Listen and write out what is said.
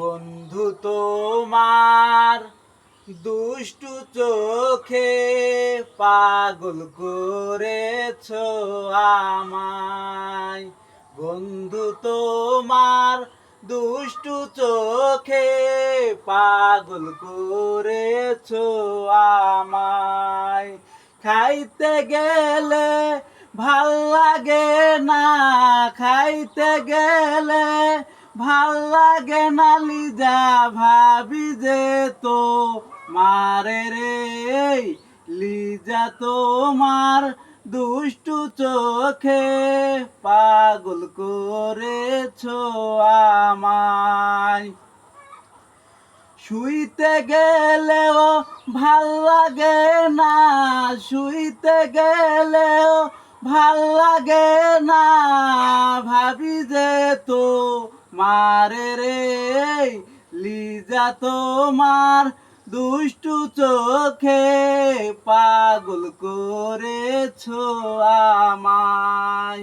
বন্ধু তোমার দুষ্টু চোখে পাগল করেছো আমায়। বন্ধু তোমার দুষ্টু চোখে পাগল করেছো আমায়। খাইতে গেলে ভাল লাগে না, খাইতে গেলে ভাল লাগে না, লিজা ভাবি যে তো মারে রে। লিজা তোমার দুষ্টু চোখে পাগল করেছো আমায়। শুইতে গেলেও ভাল লাগে না, শুইতে গেলেও ভাল লাগে না, ভাবি যে তো মারে রে। লিজা তোমার দুষ্টু চোখে পাগল করেছো আমায়।